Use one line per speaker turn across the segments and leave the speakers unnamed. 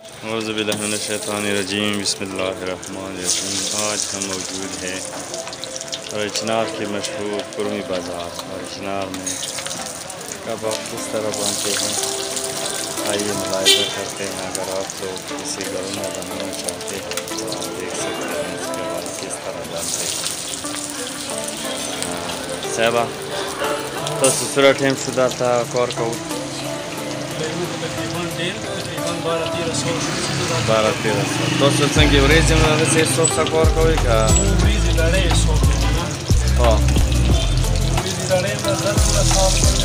औज़ बिल्लाहि मिनश शैतानिर रजीम बिस्मिल्लाहिर्रहमानिर्रहीम। आज हम मौजूद हैं चिनार के मशहूर कुर्मी बाज़ार और चिनार में कबाब किस तरह बनते हैं आइए मुलाहिज़ा करते हैं। अगर आप लोग किसी घर में बनाना चाहते हैं तो आप देख सकते हैं इसके बाद किस तरह बनते हैं। साहबा तो सूरत टाइम शुदा था कौर को 12-13 तो څنګه ورځې موږ سه څوک کار کوي کا ورځې لړۍ څوک ها ورځې لړۍ موږ ټول کار کوي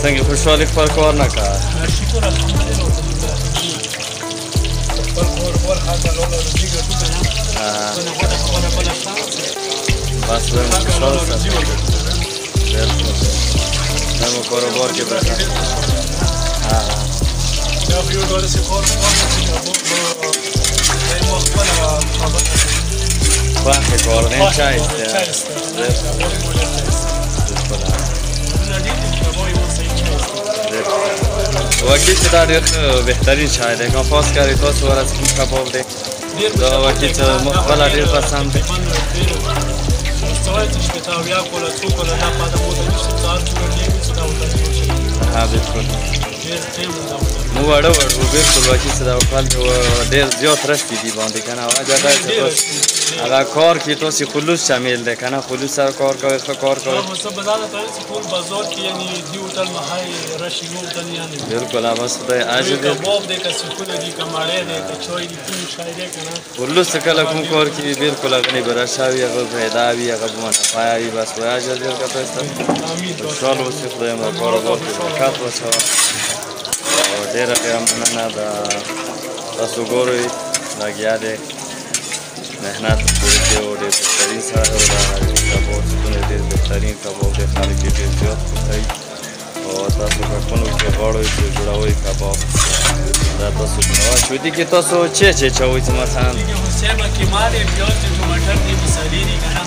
څنګه خوشاله خپل کار نه کا شکر الحمدلله خپل کار حاصل ولا دیګه ټول بس نمو کاروبار که بخیر وقت کار نیم چای است وکیل که در بهترین چای ده کام فاس کردی تا سوار از کم کباب ده دا وکیل مقبل دیر پسند ده ها بالکل مو وړو بالکل واکې څه دا وکړل ډېر زیات رستی دي باندې که نه هغه کار کې تاسې خلوص شامل دی که نه خلوص سره کار کوئ ښه کار کوئ بالکل بس خدای اجر دی خلوص څه کله کوم کار کې وي بالکل هغه نه به رشه وي هغه پیدا وي هغه به منافع وي بس خدای اجر دې ورکړه تاسو ته خوشحال اوسئ خدای مو کاروبار کې برکت واچوه ډېره ډېره مننه د تاسو ګورئ لګیا دی محنت پوری کې او ډېر بهترین سره او د کباب څخه ډېر بهترین کباب دی خلک یې ډېر زیات خوښوي او تاسو په خپلو کې غواړئ چې جوړوئ کباب دا تاسو شو دي کې تاسو چې چوئ چې مثلا سیمه کې مالې پیاز د ټماټر دی مصالې دي که نه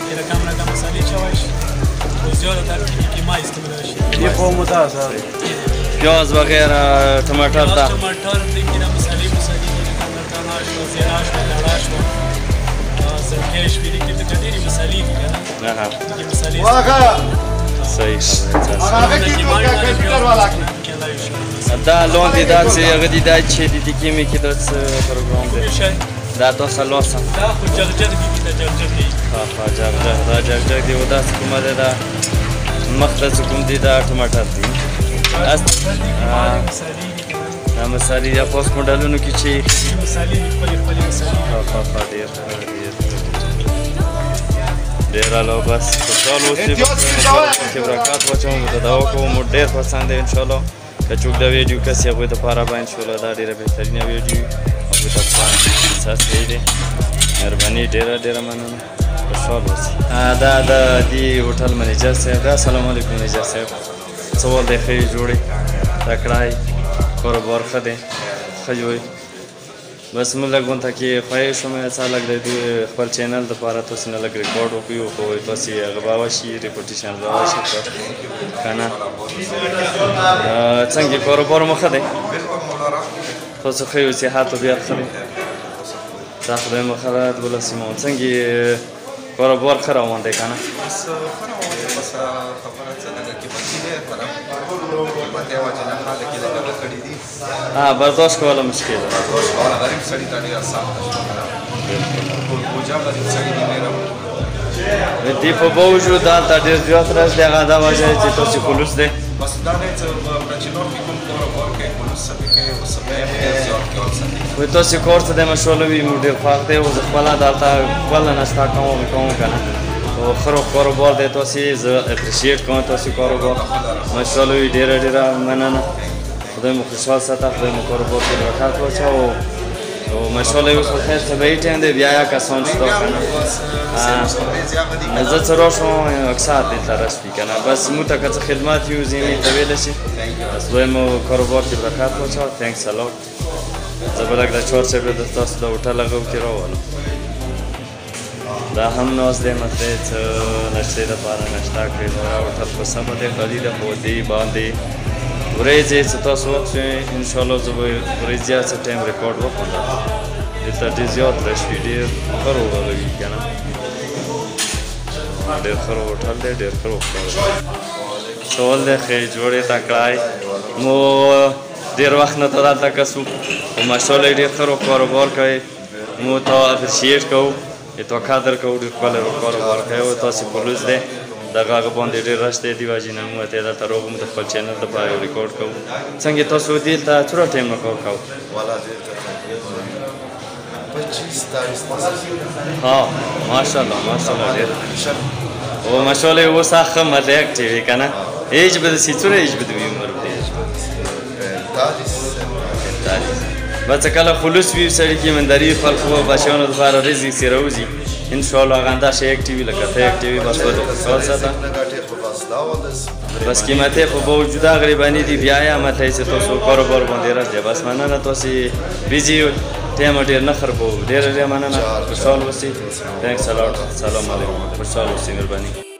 ډېره کم رقم مصالې چوئ شي او زیاده تر کې ما استعمال شي یې خو متاسف پیاز وغیرہ ټماټر دا ټماټر دی کې مصالې دي ټماټر شو زیرا شو لړا شو زرکش ویلي کې د ډېرې مصالې دي که نه دې مصالې صحیح خبره دا لوندې دا چې هغه دي دا چې د کیمې کې دا څه پروګرام دی دا تاسو لوسه دا خو جغجغ دي دا جغجغ دی ها جغجغ دا جغجغ دی او دا کومه ده دا مختص کوم دی دا ټماټر دی دا مصالې یا پوس موډلونو کې چې مصالې خپلې مصالې ډېر علاوه بس خوشحال اوسئ چې برکات واچوم د دعا کوم ډېر پسند دی انشاءالله که څوک دا ویډیو کسي هغوی دپاره به انشاءالله دا ډېره بهترینه ویډیو هغوی ته احساس کوي دی مهرباني ډېره مننه خوشحال اوسئ دا د دې هوټل منیجر صاحب دا السلام علیکم منیجر صاحب څه ول دی ښه یې جوړې تکړه یې کاروبار ښه دی ښه جوړې بس موږ لږ غونته کې خواهش ومه څه لږ د خپل چینل دپاره تاسې نه لږ ریکارډ وکړو خو تاسې هغه به وشي ریپوټیشن به وشي که نه څنګه کاروبار مو ښه دی تاسو ښه یو صحت طبیعت ښه دی دا خدای مو ښه رات ولسي مو څنګه کاروبار ښه روان دی که نه برداشت کوله مشکل ده برداشت کوله غریب سړي ته ډېره سخته شوه ټول بوجه غریب سړي دي ډېره د دې په باوجود دلته ډېر زیات رش دی هغه دا وجه چې تاسې خلوص دی بس دا دی چې بچلور کې کوم کاروبار کوي خلوص ساتي کوي او سبا یې ډېر زیات کار ساتي وایي تاسې کار څه دی مشغوله وي موږ ډېر خوښ دی او زه خپله دلته خپله ناشته کوم که نه او ښه کاروبار دی تاسې زه اپریشیټ کوم تاسې کاروبار مشغوله وي ډېره مننه خدای مو خوشحال ساته خدای مو کاروبار کې برکت واچوه او ماشاءالله اوس خیر طبیعي ټایم دی بیا یا کسان شته که نه زه څه راشم اکثر دلته رش وي که نه بس موږ ته که څه خدمت وي اوس یې مې ته ویلی شي بس خدای مو کاروبار کې برکت واچوه تھینکس الاټ زه به لږ د چار صاحب د تاسو د هوټل هغه کې راولم دا هم ناست دی مطلب څه نشتې دپاره نشته کړې نو راوړتل خو سمه دی خالي ده خو دې باندې ورځې چې تاسو وخت شئ انشاءالله زه به ورځ زیات څه ټایم ریکارډ وکړم دلته ډېر زیات رش وي ډېر ښه روغږوي که نه ډېر ښه هوټل دی ډېر ښه روغتون سوال دی ښې جوړې تکړه مو ډېر وخت نه ته دلته کس وو خو ماشاءالله یې ډېر ښه کاروبار کوي مو تا اپریشیټ کوو تا قدر کوو ډېر ښکلی کاروبار کوي او تاسې پولیس دی دغه هغه باندې ډېر رش دی دې وجې نه موږ ته یې دلته راغلو د خپل چینل دپاره یو ریکارډ کوو څنګه تاسو دلته څومره ټایم نه کار کوو 25 ها ماشاءالله ماشاءالله ډېر او ماشاءالله اوس ښه مطلب اکټیو یې که نه ایج به داسې څومره ایج به د وي عمر به بس کله خلوص وي سړي کې ایمانداري خلکو او بچیانو دپاره رزق چې راوځي انشاءالله هغه همداسې اکټیو وي لکه ته اکټیو وي بس خپل خوشحال ساته بس قیمتې په باوجود غریباني دي بیا یې مطلب چې تاسو کاروبار باندې راځئ بس مننه تاسې بیزي ټایم ډېر نه خرابوو ډېره ډېره مننه خوشحال اوسئ تھینکس الاټ سلام علیکم خوشحال اوسئ مهرباني